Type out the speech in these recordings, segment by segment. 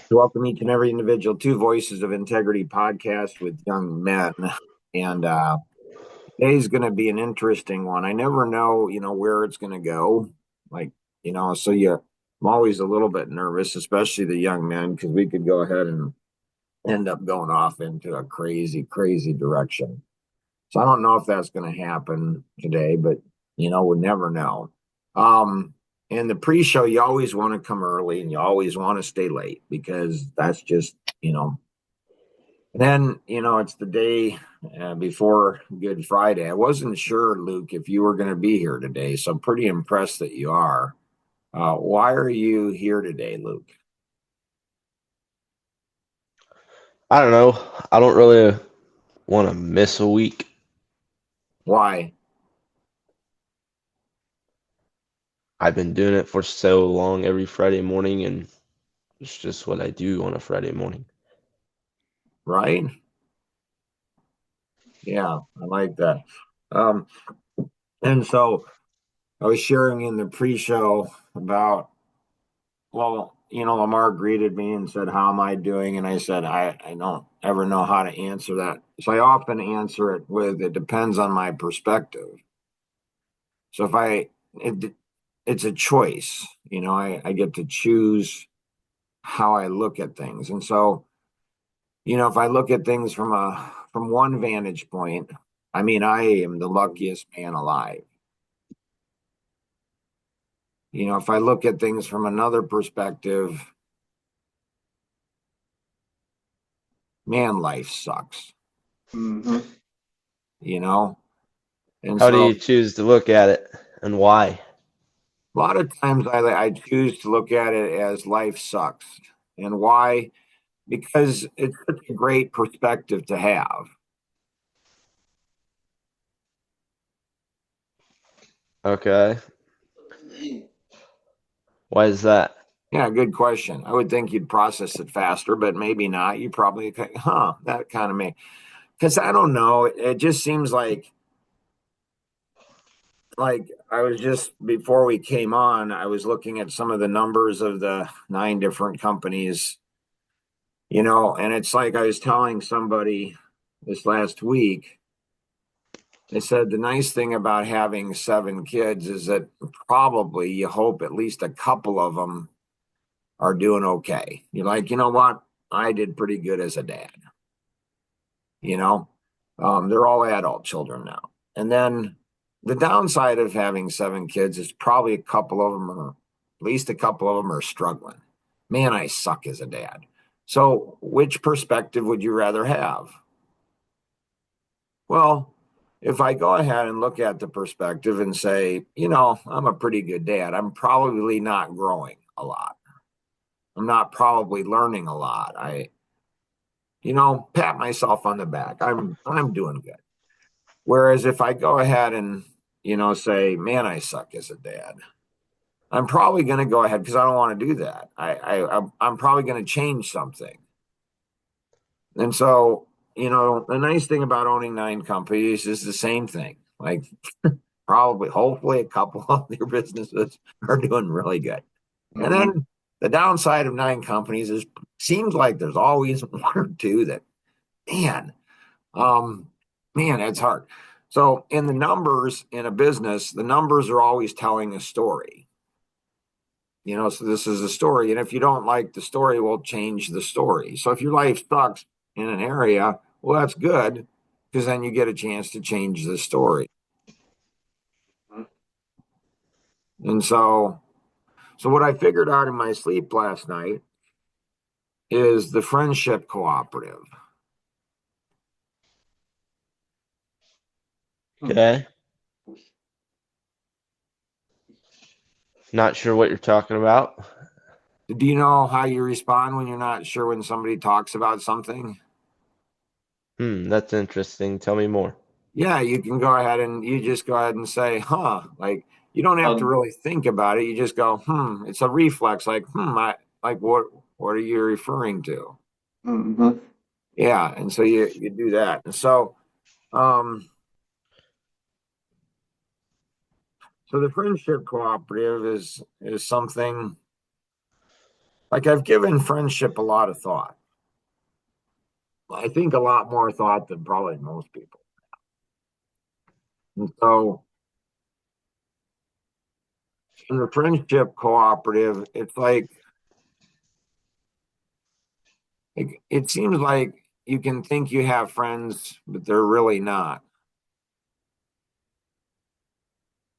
Welcome each and every individual to Voices of Integrity podcast with young men. And today's going to be an interesting one. I never know, where it's going to go. Like, I'm always a little bit nervous, especially the young men, because we could go ahead and end up going off into a crazy, crazy direction. So I don't know if that's going to happen today, but, we'll never know. Um, in the pre-show, you always want to come early and you always want to stay late because that's just, then, it's the day before Good Friday. I wasn't sure, Luke, if you were going to be here today, so I'm pretty impressed that you are. Why are you here today, Luke? I don't know. I don't really want to miss a week. Why? I've been doing it for so long every Friday morning, and it's just what I do on a Friday morning. Right? Yeah, I like that. Um, and so I was sharing in the pre-show about, well, Lamar greeted me and said, "How am I doing?" And I said, I don't ever know how to answer that. So I often answer it with, it depends on my perspective. So it, it's a choice, I get to choose how I look at things. And so, if I look at things from one vantage point, I mean, I am the luckiest man alive. If I look at things from another perspective, man, life sucks, hmm you know? And How do so you choose to look at it, and why? a lot of times I choose to look at it as life sucks. And why? Because it's such a great perspective to have. Okay. Why is that? Yeah, good question. I would think you'd process it faster, but maybe not. You probably, that kind of me. Because I don't know. It just seems like I was just before we came on, I was looking at some of the numbers of the nine different companies, and it's like I was telling somebody this last week. They said the nice thing about having seven kids is that probably you hope at least a couple of them are doing okay. You're like, you know what? I did pretty good as a dad. you know they're all adult children now. And then the downside of having seven kids is probably a couple of them are, at least a couple of them are struggling. Man, I suck as a dad. So which perspective would you rather have? Well, if I go ahead and look at the perspective and say, I'm a pretty good dad, I'm probably not growing a lot, I'm not probably learning a lot, pat myself on the back, I'm doing good. Whereas if I go ahead and, say, man, I suck as a dad, I'm probably going to go ahead because I don't want to do that. I'm probably going to change something. And so, the nice thing about owning nine companies is the same thing. Like probably, hopefully, a couple of your businesses are doing really good. And hmm then the downside of nine companies is seems like there's always one or two that, man, Um, man, it's hard. So in the numbers in a business, the numbers are always telling a story. So this is a story. And if you don't like the story, we'll change the story. So if your life sucks in an area, well, that's good because then you get a chance to change the story. And so what I figured out in my sleep last night is the friendship cooperative. Okay. Not sure what you're talking about. Do you know how you respond when you're not sure when somebody talks about something? That's interesting. Tell me more. Yeah, you can go ahead and you just go ahead and say, huh, like you don't have to Um, really think about it. You just go, it's a reflex, like, like what are you referring to? mhm. Yeah, and so you do that. And um so the friendship cooperative is something Like I've given friendship a lot of thought. I think a lot more thought than probably most people. And so in the friendship cooperative, it's like it seems like you can think you have friends, but they're really not.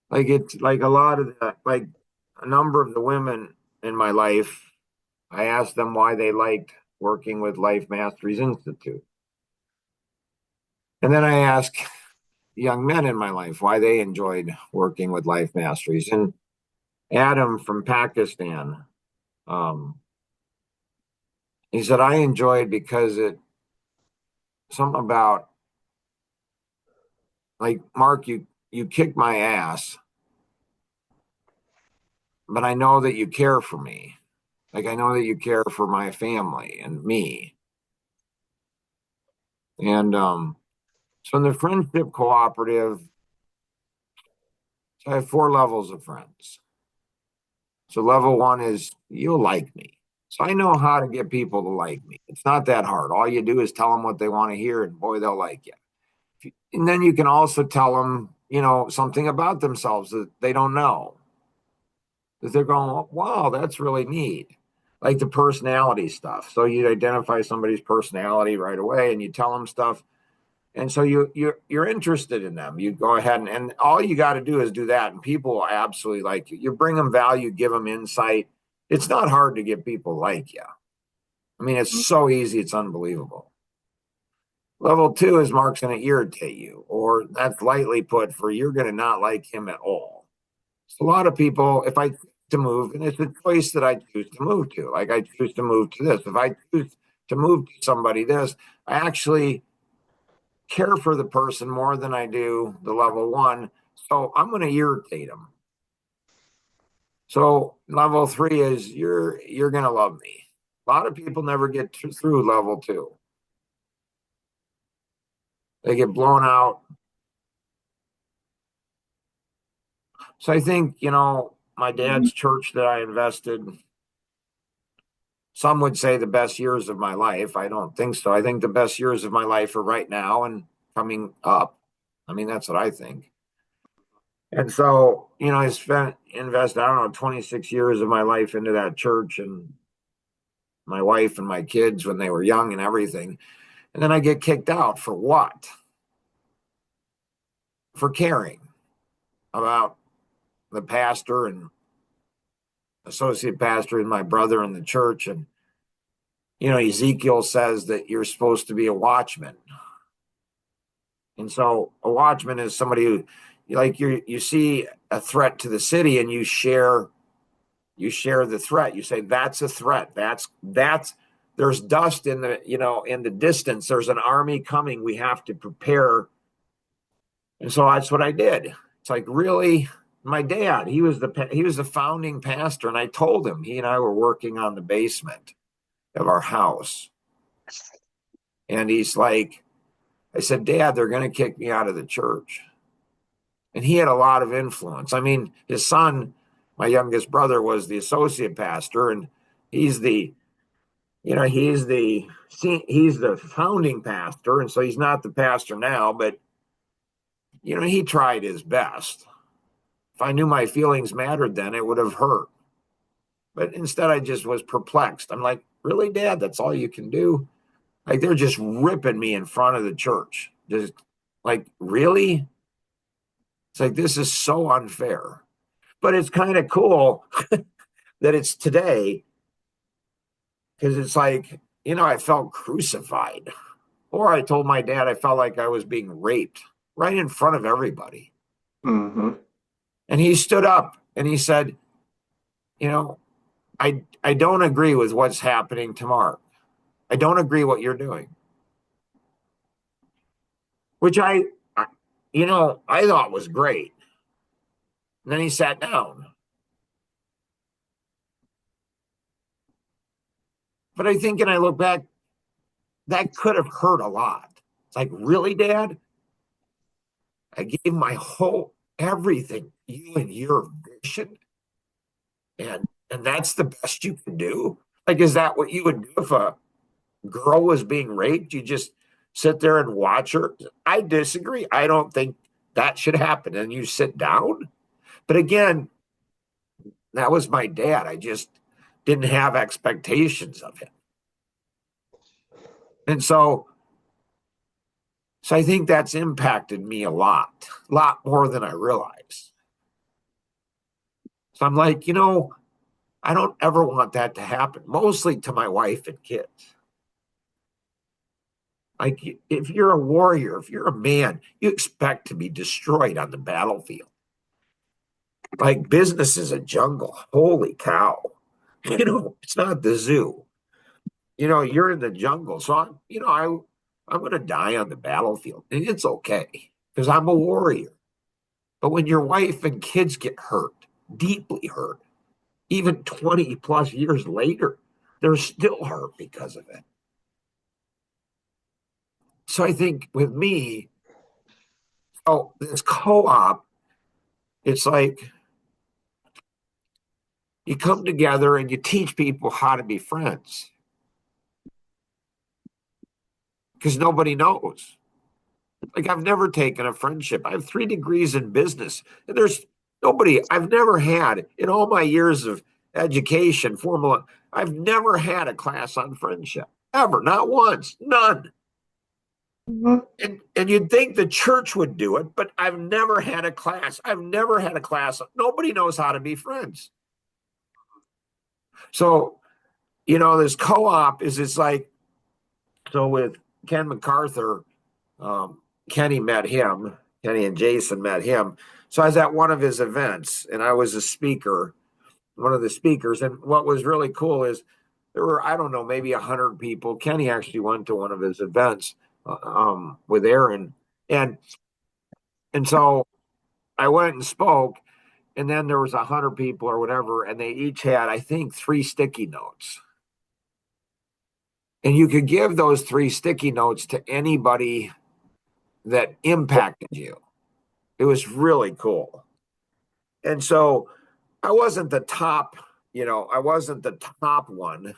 Like it's like a lot of like a number of the women in my life, I asked them why they liked working with Life Masteries Institute. And then I asked young men in my life why they enjoyed working with Life Masteries. And Adam from Pakistan, um, he said, I enjoyed because it something about like Mark, you kick my ass, but I know that you care for me. Like I know that you care for my family and me. And so in the friendship cooperative, so I have 4 levels of friends. So level 1 is you'll like me. So I know how to get people to like me. It's not that hard. All you do is tell them what they want to hear, and boy, they'll like you. And then you can also tell them, something about themselves that they don't know. That they're going, wow, that's really neat. Like the personality stuff. So you identify somebody's personality right away, and you tell them stuff. And so you're interested in them. You go ahead and all you got to do is do that, and people will absolutely like you. You bring them value, give them insight. It's not hard to get people to like you. I mean, it's so easy, it's unbelievable. Level 2 is Mark's going to irritate you, or that's lightly put for you're going to not like him at all. So a lot of people, if I choose to move, and it's a choice that I choose to move to, like I choose to move to this. If I choose to move to somebody this, I actually care for the person more than I do the level 1. So I'm going to irritate them. So level 3 is you're going to love me. A lot of people never get through level 2. They get blown out. So I think, my dad's church that I invested, some would say the best years of my life. I don't think so. I think the best years of my life are right now and coming up. I mean, that's what I think. And so, I invested, I don't know, 26 years of my life into that church and my wife and my kids when they were young and everything. And then I get kicked out for what? For caring about the pastor and associate pastor and my brother in the church. And, Ezekiel says that you're supposed to be a watchman. And so a watchman is somebody who, like you see a threat to the city and you share the threat. You say that's a threat. That's there's dust in the distance. There's an army coming. We have to prepare. And so that's what I did. It's like, really, my dad, he was the founding pastor, and I told him, he and I were working on the basement of our house. And he's like, I said, Dad, they're going to kick me out of the church. And he had a lot of influence. I mean, his son, my youngest brother, was the associate pastor, and he's the he's the founding pastor, and so he's not the pastor now, but he tried his best. If I knew my feelings mattered then, it would have hurt. But instead, I just was perplexed. I'm like, really, Dad? That's all you can do? Like they're just ripping me in front of the church. Just like, really? It's like this is so unfair. But it's kind of cool that it's today because it's like, I felt crucified. Or I told my dad I felt like I was being raped right in front of everybody. Mm-hmm. And he stood up and he said, I don't agree with what's happening to Mark. I don't agree what you're doing. Which I thought was great. And then he sat down. But I think, and I look back, that could have hurt a lot. It's like, really, Dad? I gave my whole everything, you and your vision, and that's the best you can do. Like, is that what you would do if a girl was being raped? You just sit there and watch her? I disagree. I don't think that should happen. And you sit down. But again, that was my dad. I just didn't have expectations of him. And so I think that's impacted me a lot more than I realized. So I'm like, I don't ever want that to happen, mostly to my wife and kids. Like, if you're a warrior, if you're a man, you expect to be destroyed on the battlefield. Like, business is a jungle. Holy cow. It's not the zoo. You're in the jungle. So I'm going to die on the battlefield. And it's okay because I'm a warrior. But when your wife and kids get hurt, deeply hurt, even 20 plus years later, they're still hurt because of it. So I think with me, this co-op, it's like you come together and you teach people how to be friends because nobody knows. Like, I've never taken a friendship. I have 3 degrees in business, and there's nobody I've never had in all my years of education, I've never had a class on friendship ever, not once, none. And you'd think the church would do it, but I've never had a class. I've never had a class. Nobody knows how to be friends. So, this co-op it's like, so with Ken MacArthur, Kenny and Jason met him. So I was at one of his events and I was a speaker, one of the speakers. And what was really cool is there were, I don't know, maybe 100 people. Kenny actually went to one of his events with Aaron. And so I went and spoke, and then there was 100 people or whatever, and they each had, I think, 3 sticky notes. And you could give those 3 sticky notes to anybody that impacted you. It was really cool. And so I wasn't the top, I wasn't the top one,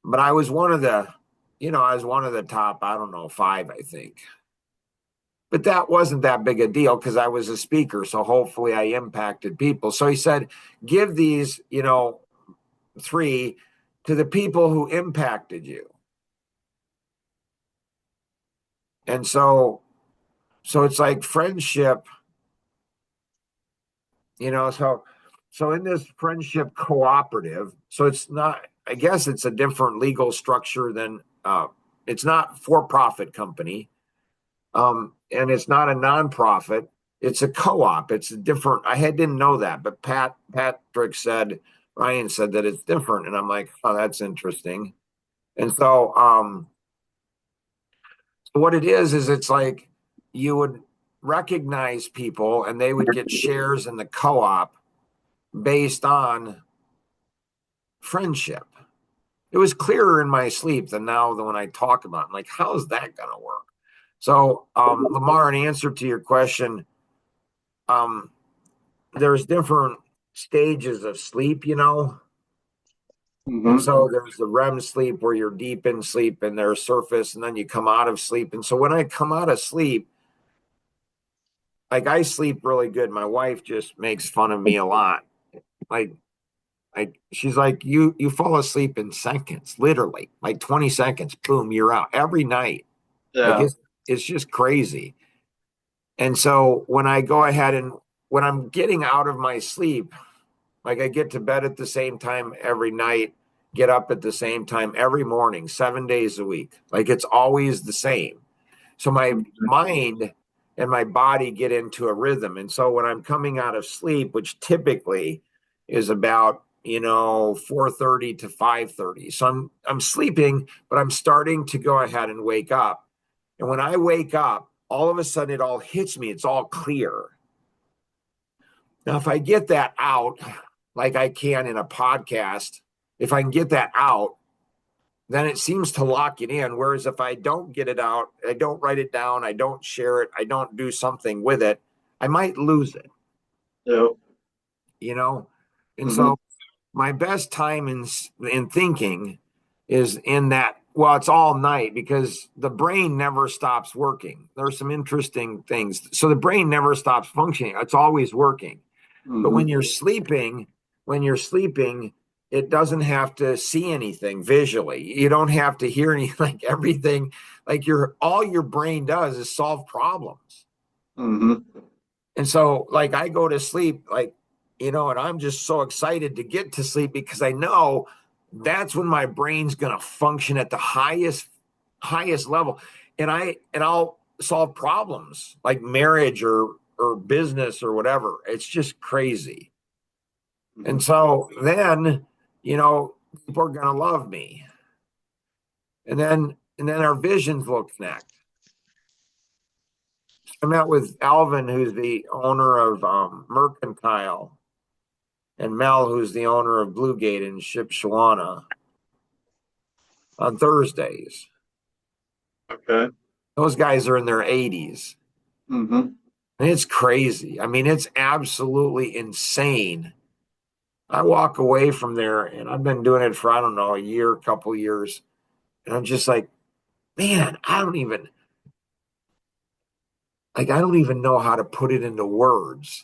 but I was one of the, top, I don't know, 5, I think. But that wasn't that big a deal because I was a speaker. So hopefully I impacted people. So he said, give these, 3 to the people who impacted you. And so it's like friendship, so in this friendship cooperative, so it's not, I guess it's a different legal structure than, it's not for-profit company. And it's not a nonprofit. It's a co-op. It's a different. Didn't know that, but Ryan said that it's different, and I'm like, oh, that's interesting. And so what it is it's like you would recognize people, and they would get shares in the co-op based on friendship. It was clearer in my sleep than now than when I talk about it. I'm like, how is that going to work? So, Lamar, in answer to your question, there's different stages of sleep, And so there's the REM sleep where you're deep in sleep and there's surface, and then you come out of sleep. And so when I come out of sleep, like, I sleep really good. My wife just makes fun of me a lot. Like, she's like, you fall asleep in seconds, literally, like 20 seconds, boom, you're out every night. Yeah. Like, it's just crazy. And so when I go ahead and when I'm getting out of my sleep, like, I get to bed at the same time every night, get up at the same time every morning, 7 days a week. Like, it's always the same. So my mind and my body get into a rhythm. And so when I'm coming out of sleep, which typically is about 4:30 to 5:30. So I'm sleeping, but I'm starting to go ahead and wake up. And when I wake up, all of a sudden it all hits me. It's all clear. Now, if I get that out, like I can in a podcast, if I can get that out, then it seems to lock it in. Whereas if I don't get it out, I don't write it down, I don't share it, I don't do something with it, I might lose it. Yeah. And so my best time in thinking is in that. Well, it's all night because the brain never stops working. There's some interesting things. So the brain never stops functioning. It's always working. But Mm-hmm. when you're sleeping, it doesn't have to see anything visually. You don't have to hear anything. Like everything, like all your brain does is solve problems. Mm-hmm. And so, like, I go to sleep, like, and I'm just so excited to get to sleep because I know that's when my brain's going to function at the highest level. And I'll solve problems like marriage or business or whatever. It's just crazy. Mm-hmm. And so then, people are going to love me. And then our visions will connect. I met with Alvin, who's the owner of Mercantile, and Mel, who's the owner of Blue Gate in Shipshewana, on Thursdays. Okay. Those guys are in their 80s. Mm-hmm. And it's crazy. I mean, it's absolutely insane. I walk away from there, and I've been doing it for, I don't know, a year, couple years. And I'm just like, man, I don't even know how to put it into words.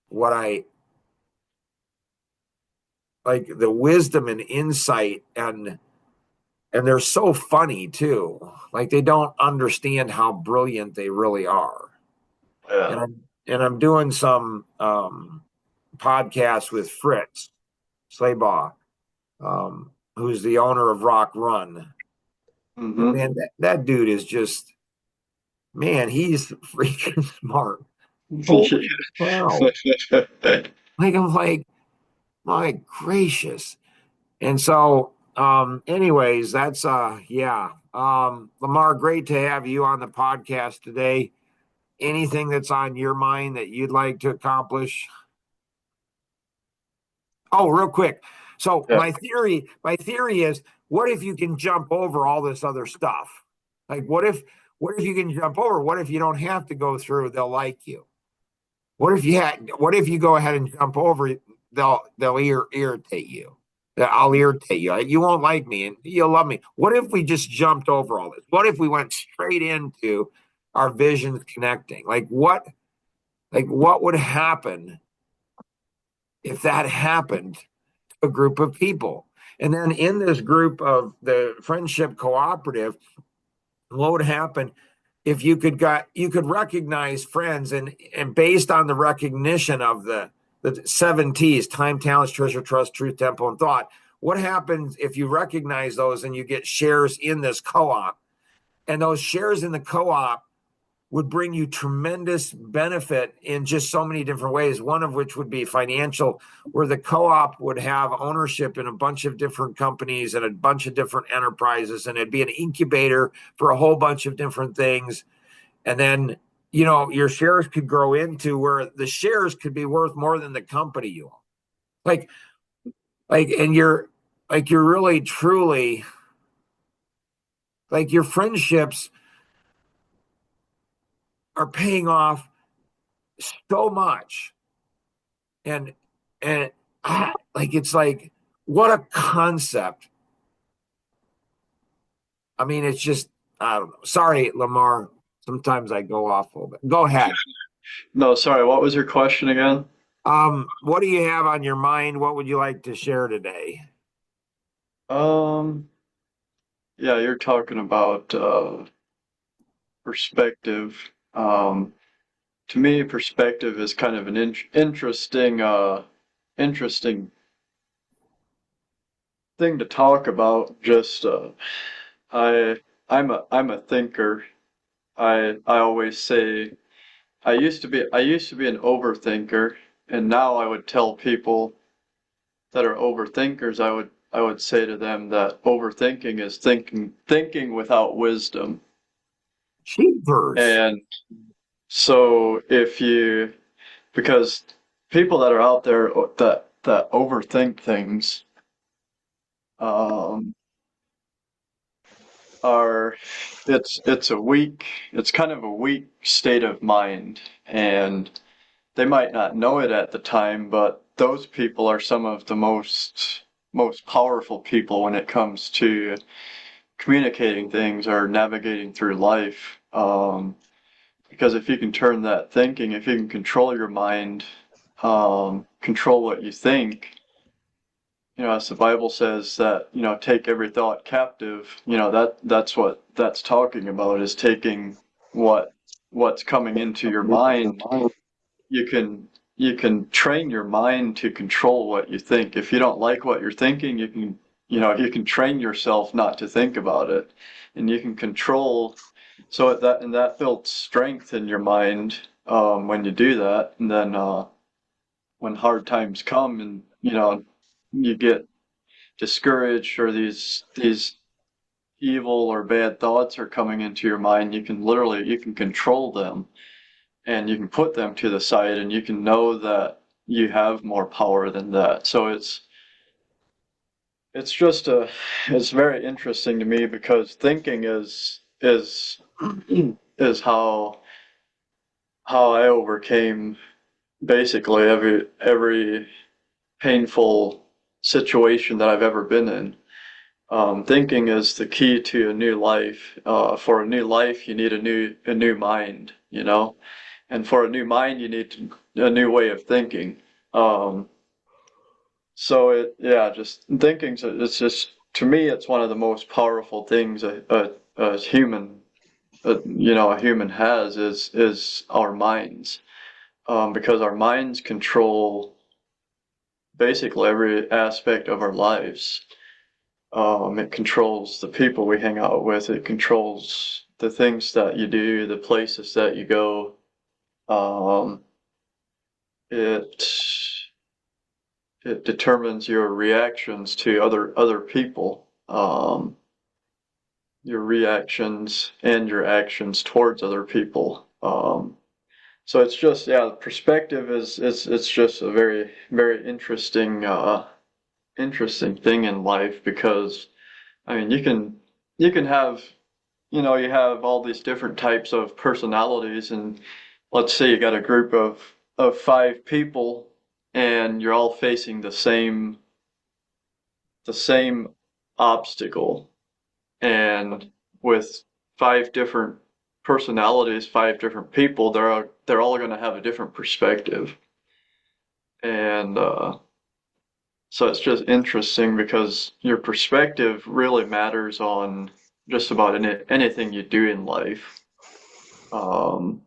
What I like, the wisdom and insight, and they're so funny too. Like they don't understand how brilliant they really are. Yeah. And I'm doing some podcasts with Fritz Slaybaugh, who's the owner of Rock Run. And Mm-hmm. man, that dude is just, man, he's freaking smart. Holy cow. Like I'm like, my gracious. And so anyways, that's yeah. Lamar, great to have you on the podcast today. Anything that's on your mind that you'd like to accomplish? Oh, real quick. So Yeah. my theory is, what if you can jump over all this other stuff? Like, what if you can jump over? What if you don't have to go through? They'll like you. What if you go ahead and jump over? They'll irritate you. I'll irritate you. You won't like me, and you'll love me. What if we just jumped over all this? What if we went straight into our visions connecting? Like what would happen if that happened to a group of people? And then in this group of the friendship cooperative, what would happen if you could recognize friends, and based on the recognition of the 7 T's: time, talents, treasure, trust, truth, temple, and thought? What happens if you recognize those and you get shares in this co-op, and those shares in the co-op would bring you tremendous benefit in just so many different ways, one of which would be financial, where the co-op would have ownership in a bunch of different companies and a bunch of different enterprises, and it'd be an incubator for a whole bunch of different things. And then, your shares could grow into where the shares could be worth more than the company you own. Like, and you're really truly, like, your friendships are paying off so much. And like, it's like, what a concept. I mean, it's just, I don't know. Sorry, Lamar. Sometimes I go off a little bit. Go ahead. No, sorry. What was your question again? What do you have on your mind? What would you like to share today? Um, yeah, you're talking about perspective. To me, perspective is kind of an interesting thing to talk about. Just I I'm a thinker. I always say I used to be an overthinker, and now I would tell people that are overthinkers, I would say to them that overthinking is thinking without wisdom. Cheapers. And so because people that are out there that overthink things um are it's kind of a weak state of mind, and they might not know it at the time, but those people are some of the most powerful people when it comes to communicating things or navigating through life. Because if you can turn that thinking, if you can control your mind, control what you think, as the Bible says that, take every thought captive, that's what that's talking about, is taking what's coming into your mind. You can train your mind to control what you think. If you don't like what you're thinking, you can train yourself not to think about it, and you can control. So that builds strength in your mind when you do that, and then when hard times come and you get discouraged, or these evil or bad thoughts are coming into your mind, you can control them, and you can put them to the side, and you can know that you have more power than that. So it's just it's very interesting to me, because thinking is how I overcame basically every painful situation that I've ever been in. Thinking is the key to a new life. For a new life, you need a new mind, and for a new mind, you need a new way of thinking. Um, so just thinking. It's just, to me, it's one of the most powerful things a human, a human has, is our minds, because our minds control basically every aspect of our lives. It controls the people we hang out with. It controls the things that you do, the places that you go. Um, it it determines your reactions to other people, your reactions and your actions towards other people. So it's just, perspective it's just a very very interesting thing in life, because I mean you can have, you have all these different types of personalities, and let's say you got a group of five people, and you're all facing the same obstacle, and with five different personalities, five different people, they're all going to have a different perspective, and so it's just interesting, because your perspective really matters on just about anything you do in life. Um,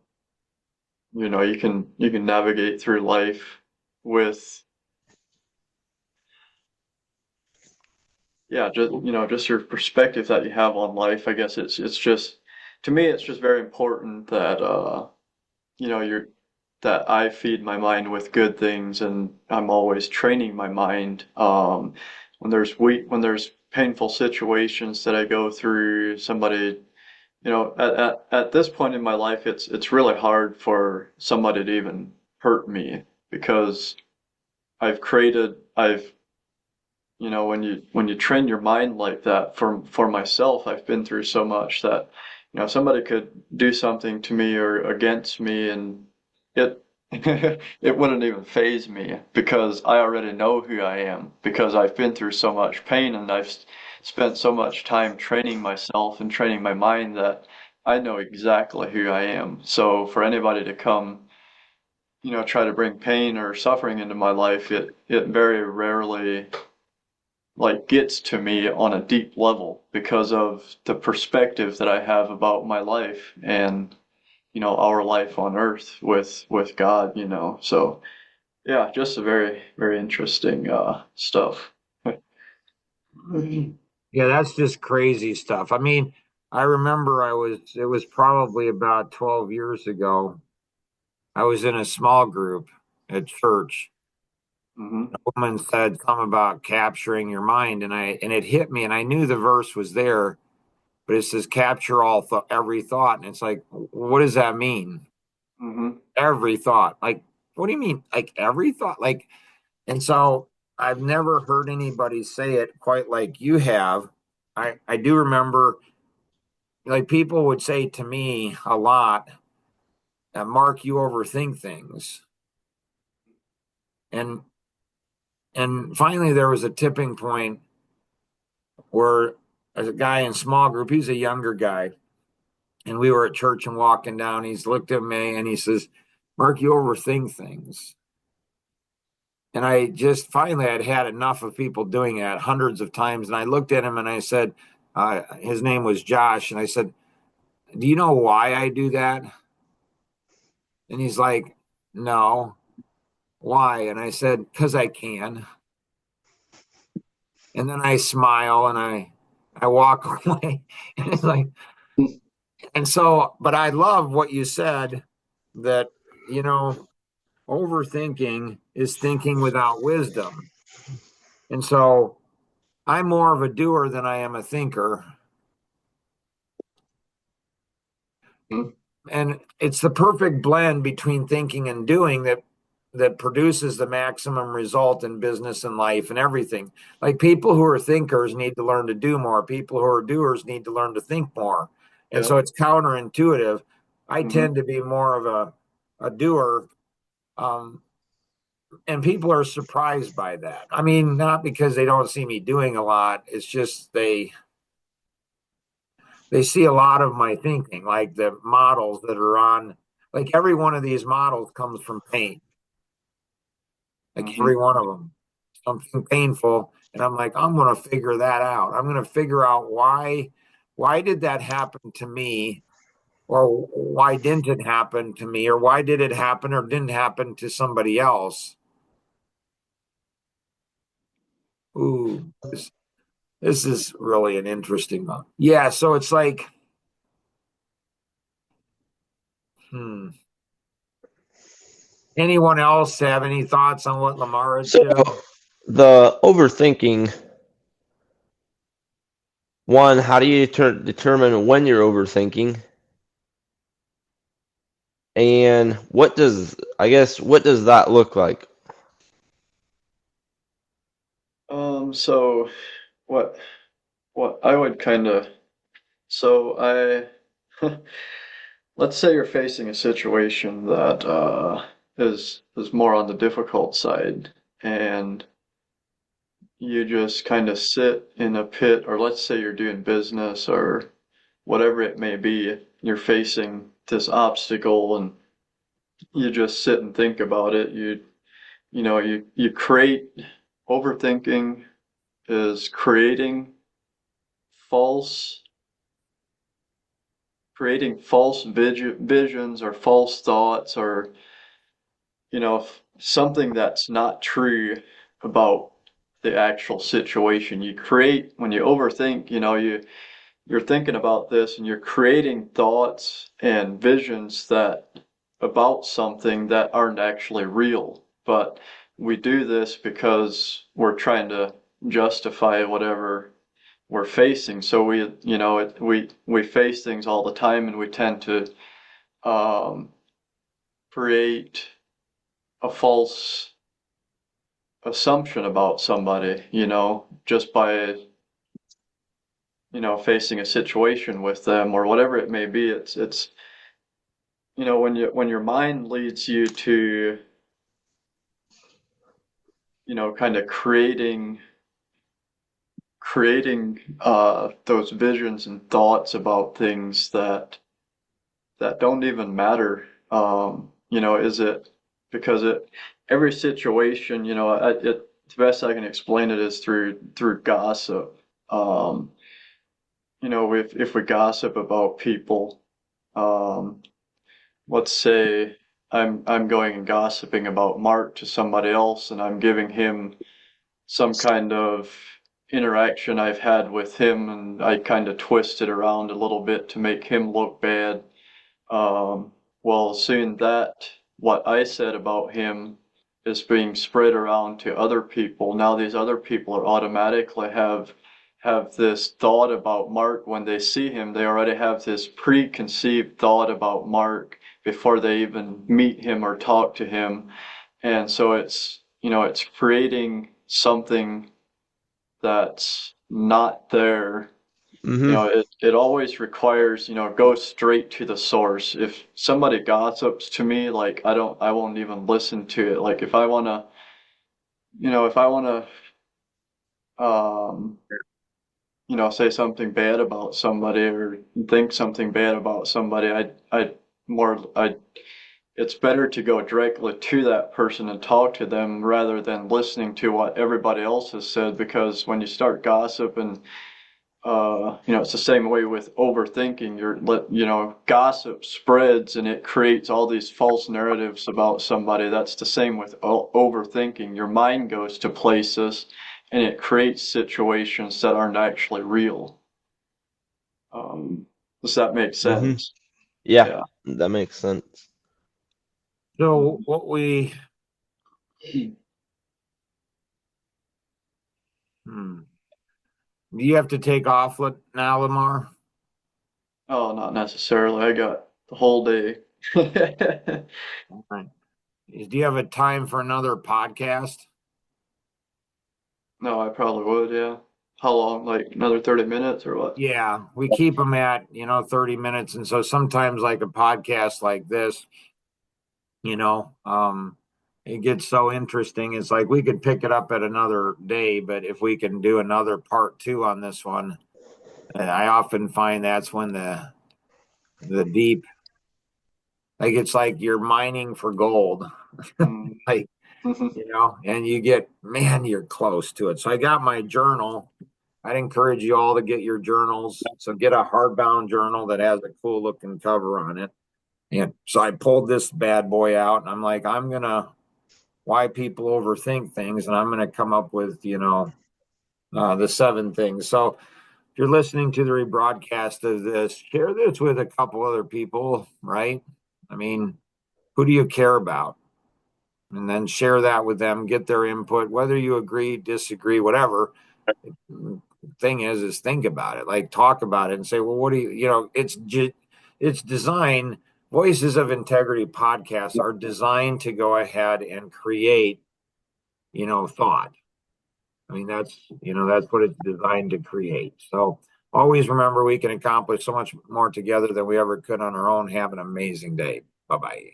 you can navigate through life with, just your perspective that you have on life. I guess it's just, to me, it's just very important that you're that I feed my mind with good things, and I'm always training my mind. When there's painful situations that I go through, somebody, at this point in my life, it's really hard for somebody to even hurt me, because I've when you train your mind like that, for myself, I've been through so much that, somebody could do something to me or against me, and it it wouldn't even faze me, because I already know who I am, because I've been through so much pain, and I've spent so much time training myself and training my mind, that I know exactly who I am. So for anybody to come, try to bring pain or suffering into my life, it very rarely like gets to me on a deep level, because of the perspective that I have about my life, and our life on earth with God. So yeah, just a very very interesting stuff. Yeah, that's just crazy stuff. I mean, I remember it was probably about 12 years ago. I was in a small group at church. Hmm. A woman said something about capturing your mind, and it hit me, and I knew the verse was there, but it says capture every thought, and it's like, what does that mean? Hmm. Every thought. Like, what do you mean? Like every thought? Like, and so I've never heard anybody say it quite like you have. I do remember, like, people would say to me a lot, Mark, you overthink things. And And finally, there was a tipping point where, as a guy in small group, he's a younger guy, and we were at church and walking down. He's looked at me and he says, "Mark, you overthink things." And I just finally had had enough of people doing that hundreds of times. And I looked at him and I said, his name was Josh. And I said, "Do you know why I do that?" And he's like, "No, why?" And I said, "Because I can." And then I smile and I walk away. And it's like, and so, but I love what you said that, you know, overthinking is thinking without wisdom. And so I'm more of a doer than I am a thinker. Mhm. And it's the perfect blend between thinking and doing that produces the maximum result in business and life and everything. Like people who are thinkers need to learn to do more. People who are doers need to learn to think more. And Yeah. so it's counterintuitive. I Hmm. tend to be more of a doer. Um, and people are surprised by that. I mean, not because they don't see me doing a lot. It's just they see a lot of my thinking, like the models that are on, like every one of these models comes from pain, like Hmm. every one of them, something painful. And I'm like, I'm going to figure that out. I'm going to figure out why did that happen to me? Or why didn't it happen to me? Or why did it happen or didn't happen to somebody else? Ooh, this is really an interesting one. Yeah. So it's like, hmm. Anyone else have any thoughts on what Lamar had So said? the overthinking, one, how do you determine when you're overthinking? And what does that look like? So what what I would kind of so I let's say you're facing a situation that is more on the difficult side, and you just kind of sit in a pit, or let's say you're doing business or whatever it may be, you're facing this obstacle and you just sit and think about it. You create overthinking is false creating false visions or false thoughts, or something that's not true about the actual situation. You create When you overthink, you're thinking about this and you're creating thoughts and visions that about something that aren't actually real. But we do this because we're trying to justify whatever we're facing. So we face things all the time, and we tend to um, create a false assumption about somebody, just by facing a situation with them or whatever it may be. It's when your mind leads you to kind of creating those visions and thoughts about things that don't even matter. Is it because it every situation, the best I can explain it is through gossip. Um, if we gossip about people, um, let's say I'm going and gossiping about Mark to somebody else, and I'm giving him some kind of interaction I've had with him, and I kind of twist it around a little bit to make him look bad. Um, well, soon that what I said about him is being spread around to other people. Now these other people are automatically have this thought about Mark. When they see him, they already have this preconceived thought about Mark before they even meet him or talk to him. And so it's creating something that's not there. Hmm. It always requires, go straight to the source. If somebody gossips to me, like I won't even listen to it. Like if I wanna if I want to, say something bad about somebody or think something bad about somebody, I it's better to go directly to that person and talk to them rather than listening to what everybody else has said. Because when you start gossip and it's the same way with overthinking. Gossip spreads and it creates all these false narratives about somebody. That's the same with overthinking. Your mind goes to places and it creates situations that aren't actually real. Does that make Hmm. sense? Yeah, Yeah. that makes sense. So hmm, do you have to take off now, Lamar? Oh, not necessarily. I got the whole day. Right. Do you have a time for another podcast? No, I probably would, yeah. How long? Like another 30 minutes or what? Yeah, we keep them at, 30 minutes. And so sometimes like a podcast like this, you know, um, it gets so interesting. It's like we could pick it up at another day, but if we can do another part two on this one, I often find that's when the deep, like it's like you're mining for gold. Mm. Like, and you get, man, you're close to it. So I got my journal. I'd encourage you all to get your journals. So get a hardbound journal that has a cool looking cover on it. And so I pulled this bad boy out and I'm like, I'm gonna why people overthink things, and I'm gonna come up with, the 7 things. So if you're listening to the rebroadcast of this, share this with a couple other people, right? I mean, who do you care about? And then share that with them, get their input, whether you agree, disagree, whatever. Thing is think about it, like talk about it and say, well, what do it's designed. Voices of Integrity podcasts are designed to go ahead and create, thought. I mean, that's what it's designed to create. So always remember we can accomplish so much more together than we ever could on our own. Have an amazing day. Bye bye.